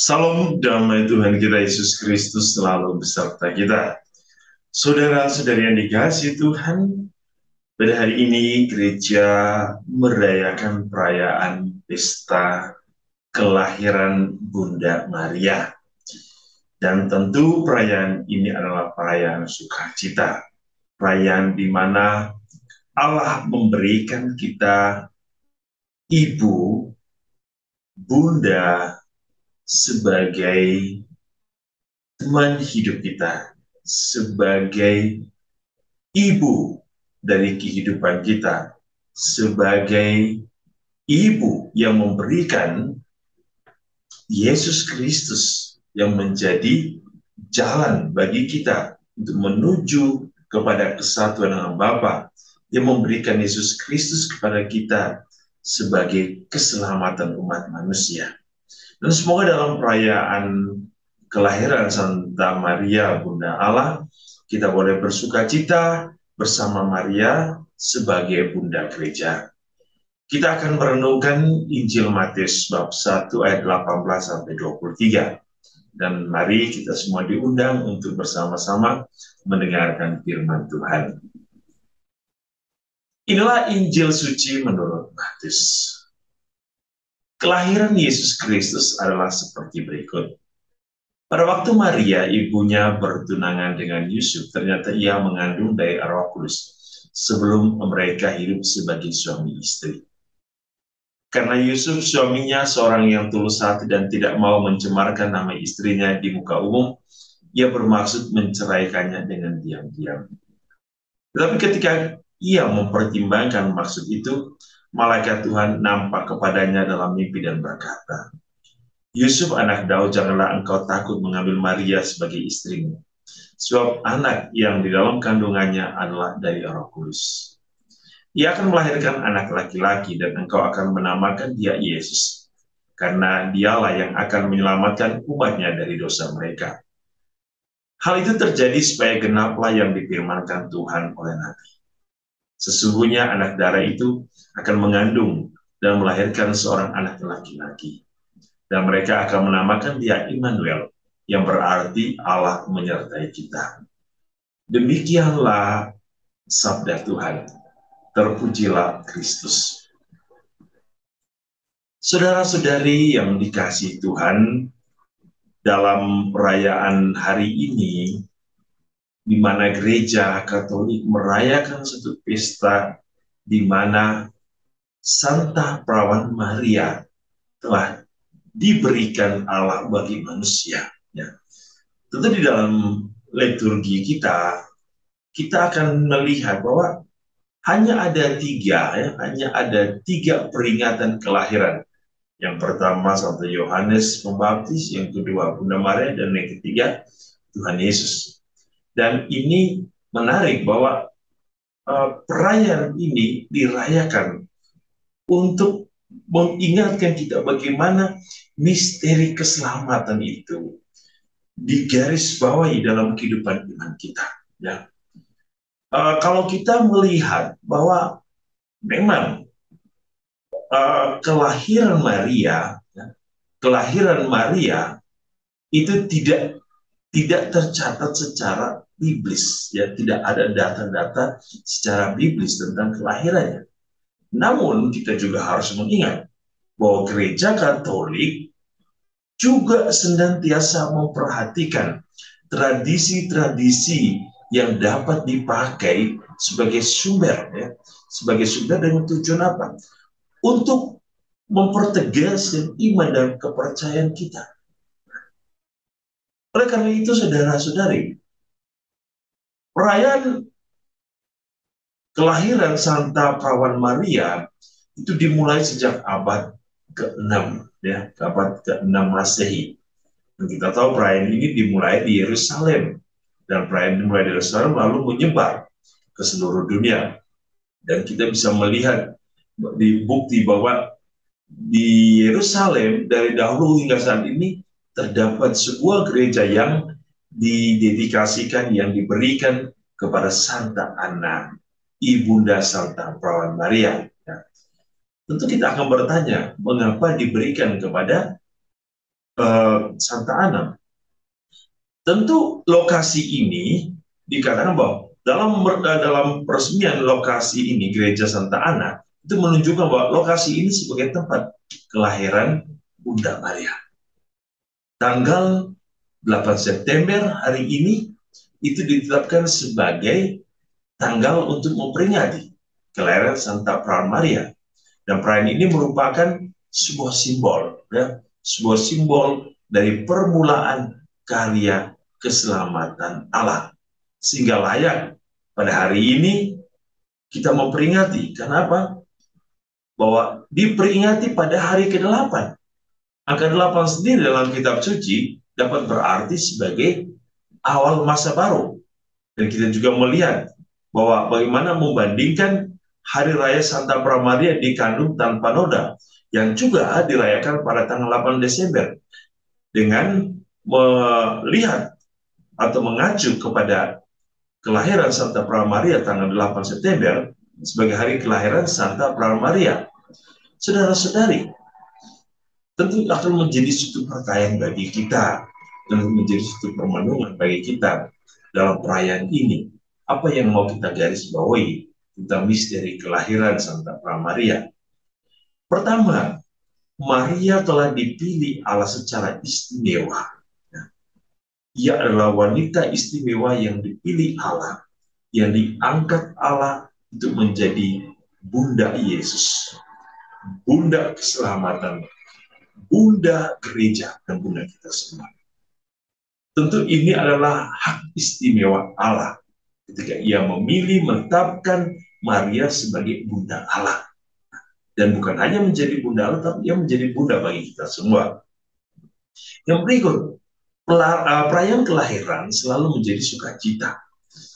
Salam damai Tuhan kita Yesus Kristus selalu beserta kita. Saudara-saudari yang dikasihi Tuhan, pada hari ini gereja merayakan perayaan pesta kelahiran Bunda Maria. Dan tentu perayaan ini adalah perayaan sukacita. Perayaan di mana Allah memberikan kita ibu, bunda, sebagai teman hidup kita, sebagai ibu dari kehidupan kita, sebagai ibu yang memberikan Yesus Kristus yang menjadi jalan bagi kita untuk menuju kepada kesatuan dengan Bapa, yang memberikan Yesus Kristus kepada kita sebagai keselamatan umat manusia. Dan semoga dalam perayaan kelahiran Santa Maria Bunda Allah, kita boleh bersukacita bersama Maria sebagai Bunda Gereja. Kita akan merenungkan Injil Matius bab 1 ayat 18 sampai 23. Dan mari kita semua diundang untuk bersama-sama mendengarkan firman Tuhan. Inilah Injil suci menurut Matius. Kelahiran Yesus Kristus adalah seperti berikut. Pada waktu Maria, ibunya bertunangan dengan Yusuf, ternyata ia mengandung dari Roh Kudus sebelum mereka hidup sebagai suami istri. Karena Yusuf suaminya seorang yang tulus hati dan tidak mau mencemarkan nama istrinya di muka umum, ia bermaksud menceraikannya dengan diam-diam. Tetapi ketika ia mempertimbangkan maksud itu, malaikat Tuhan nampak kepadanya dalam mimpi dan berkata, "Yusuf anak Daud, janganlah engkau takut mengambil Maria sebagai istrimu, sebab anak yang di dalam kandungannya adalah dari Roh Kudus. Ia akan melahirkan anak laki-laki dan engkau akan menamakan dia Yesus, karena dialah yang akan menyelamatkan umatnya dari dosa mereka." Hal itu terjadi supaya genaplah yang difirmankan Tuhan oleh Nabi. Sesungguhnya anak darah itu akan mengandung dan melahirkan seorang anak laki-laki. Dan mereka akan menamakan dia Immanuel, yang berarti Allah menyertai kita. Demikianlah sabda Tuhan. Terpujilah Kristus. Saudara-saudari yang dikasihi Tuhan, dalam perayaan hari ini, di mana gereja Katolik merayakan satu pesta di mana Santa Perawan Maria telah diberikan Allah bagi manusia. Ya. Tentu di dalam liturgi kita akan melihat bahwa hanya ada tiga peringatan kelahiran. Yang pertama Santo Yohanes Pembaptis, yang kedua Bunda Maria, dan yang ketiga Tuhan Yesus. Dan ini menarik bahwa perayaan ini dirayakan untuk mengingatkan kita bagaimana misteri keselamatan itu digarisbawahi dalam kehidupan iman kita. Ya. Kalau kita melihat bahwa memang kelahiran Maria itu tidak tercatat secara biblis, ya, tidak ada data-data secara biblis tentang kelahirannya. Namun kita juga harus mengingat bahwa gereja Katolik juga senantiasa memperhatikan tradisi-tradisi yang dapat dipakai sebagai sumber, ya, sebagai sumber dengan tujuan apa? Untuk mempertegas iman dan kepercayaan kita. Oleh karena itu, saudara-saudari, perayaan kelahiran Santa Perawan Maria itu dimulai sejak abad ke-6, ya, abad ke-6 Masehi. Dan kita tahu perayaan ini dimulai di Yerusalem, dan perayaan dimulai di Yerusalem lalu menyebar ke seluruh dunia. Dan kita bisa melihat di bukti bahwa di Yerusalem dari dahulu hingga saat ini terdapat sebuah gereja yang didedikasikan, yang diberikan kepada Santa Anna, Ibunda Santa Perawan Maria. Ya. Tentu kita akan bertanya, mengapa diberikan kepada Santa Ana. Tentu lokasi ini dikatakan bahwa dalam peresmian lokasi ini Gereja Santa Ana itu menunjukkan bahwa lokasi ini sebagai tempat kelahiran Bunda Maria. Tanggal 8 September hari ini itu ditetapkan sebagai tanggal untuk memperingati kelahiran Santa Perawan Maria. Dan perayaan ini merupakan sebuah simbol, ya, sebuah simbol dari permulaan karya keselamatan Allah. Sehingga layak pada hari ini kita memperingati. Kenapa? Bahwa diperingati pada hari ke-8. Angka 8 sendiri dalam kitab suci dapat berarti sebagai awal masa baru. Dan kita juga melihat bahwa bagaimana membandingkan Hari Raya Santa Pramaria di kandung tanpa noda yang juga dirayakan pada tanggal 8 Desember dengan melihat atau mengacu kepada kelahiran Santa Pramaria tanggal 8 September sebagai hari kelahiran Santa Pramaria. Saudara-saudari, tentu akan menjadi suatu pertanyaan bagi kita dan menjadi suatu permenungan bagi kita dalam perayaan ini. Apa yang mau kita garis bawahi tentang misteri kelahiran Santa Pramaria? Pertama, Maria telah dipilih Allah secara istimewa. Ia adalah wanita istimewa yang dipilih Allah, yang diangkat Allah untuk menjadi Bunda Yesus, Bunda keselamatan, Bunda gereja, dan Bunda kita semua. Tentu ini adalah hak istimewa Allah ketika ia memilih menetapkan Maria sebagai Bunda Allah. Dan bukan hanya menjadi Bunda Allah, tapi ia menjadi Bunda bagi kita semua. Yang berikut, perayaan kelahiran selalu menjadi sukacita.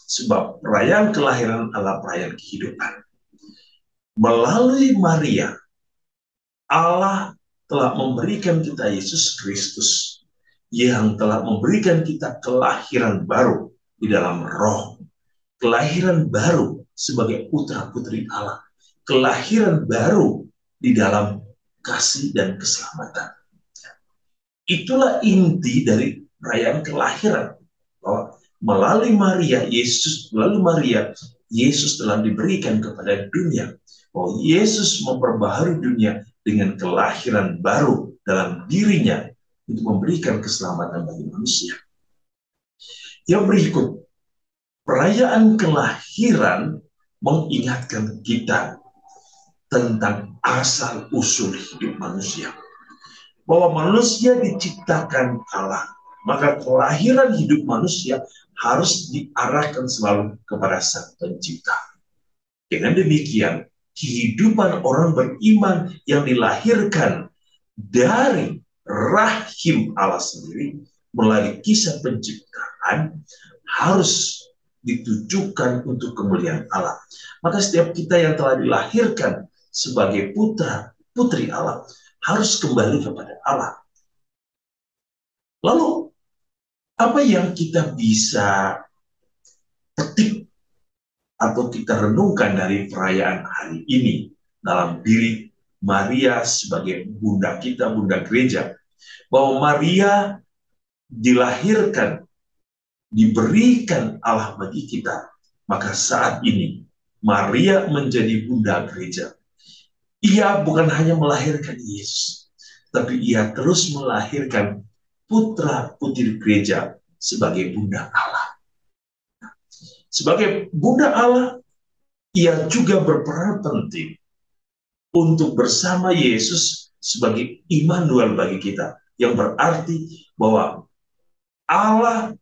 Sebab perayaan kelahiran adalah perayaan kehidupan. Melalui Maria, Allah telah memberikan kita Yesus Kristus, yang telah memberikan kita kelahiran baru di dalam roh. Kelahiran baru sebagai putra-putri Allah. Kelahiran baru di dalam kasih dan keselamatan. Itulah inti dari perayaan kelahiran. Bahwa melalui Maria, Yesus telah diberikan kepada dunia. Bahwa Yesus memperbaharui dunia dengan kelahiran baru dalam dirinya untuk memberikan keselamatan bagi manusia. Yang berikut, perayaan kelahiran mengingatkan kita tentang asal-usul hidup manusia. Bahwa manusia diciptakan Allah, maka kelahiran hidup manusia harus diarahkan selalu kepada Sang Pencipta. Dengan demikian, kehidupan orang beriman yang dilahirkan dari rahim Allah sendiri melalui kisah penciptaan harus ditujukan untuk kemuliaan Allah. Maka setiap kita yang telah dilahirkan sebagai putra putri Allah harus kembali kepada Allah. Lalu apa yang kita bisa petik atau kita renungkan dari perayaan hari ini dalam diri Maria sebagai bunda kita, bunda gereja? Bahwa Maria dilahirkan, diberikan Allah bagi kita. Maka saat ini Maria menjadi bunda gereja. Ia bukan hanya melahirkan Yesus, tapi ia terus melahirkan putra-putri gereja sebagai bunda Allah. Sebagai bunda Allah, ia juga berperan penting untuk bersama Yesus sebagai Immanuel bagi kita, yang berarti bahwa Allah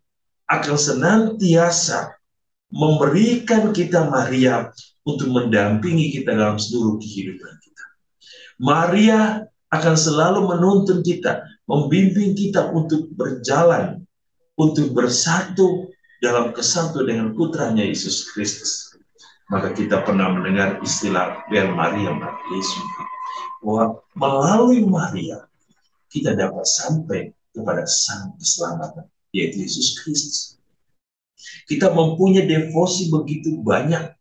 akan senantiasa memberikan kita Maria untuk mendampingi kita dalam seluruh kehidupan kita. Maria akan selalu menuntun kita, membimbing kita untuk berjalan, untuk bersatu dalam kesatu dengan putranya Yesus Kristus. Maka kita pernah mendengar istilah Vel Maria Yesus, bahwa melalui Maria kita dapat sampai kepada Sang Keselamatan, yaitu Yesus Kristus. Kita mempunyai devosi begitu banyak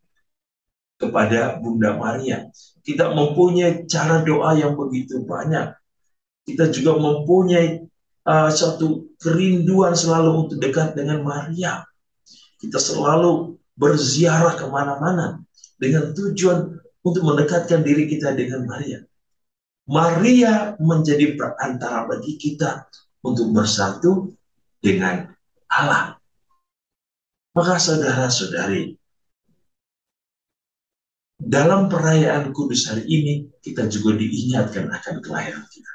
kepada Bunda Maria. Kita mempunyai cara doa yang begitu banyak. Kita juga mempunyai suatu kerinduan selalu untuk dekat dengan Maria. Kita selalu berziarah kemana-mana dengan tujuan untuk mendekatkan diri kita dengan Maria. Maria menjadi perantara bagi kita untuk bersatu dengan Allah. Maka saudara-saudari, dalam perayaan kudus hari ini, kita juga diingatkan akan kelahiran kita.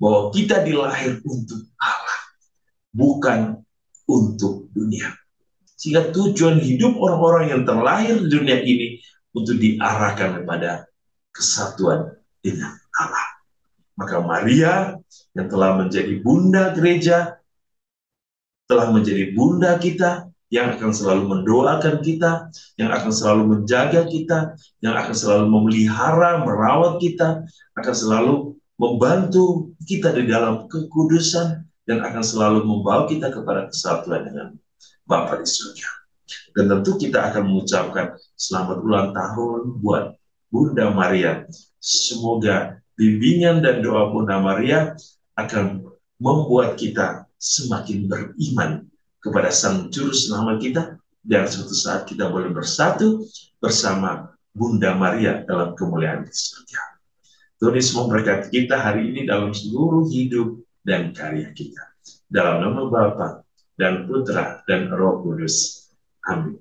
Bahwa kita dilahir untuk Allah, bukan untuk dunia. Sehingga tujuan hidup orang-orang yang terlahir di dunia ini untuk diarahkan kepada kesatuan dengan Allah. Maka Maria yang telah menjadi bunda gereja, telah menjadi bunda kita, yang akan selalu mendoakan kita, yang akan selalu menjaga kita, yang akan selalu memelihara, merawat kita, akan selalu membantu kita di dalam kekudusan, dan akan selalu membawa kita kepada kesatuan dengan Bapa di surga. Dan tentu kita akan mengucapkan selamat ulang tahun buat Bunda Maria. Semoga bimbingan dan doa Bunda Maria akan membuat kita semakin beriman kepada Sang Juru Selamat kita, dan suatu saat kita boleh bersatu bersama Bunda Maria dalam kemuliaan di surga. Tuhan Yesus memberkati kita hari ini dalam seluruh hidup dan karya kita. Dalam nama Bapa dan Putra dan Roh Kudus. Amin.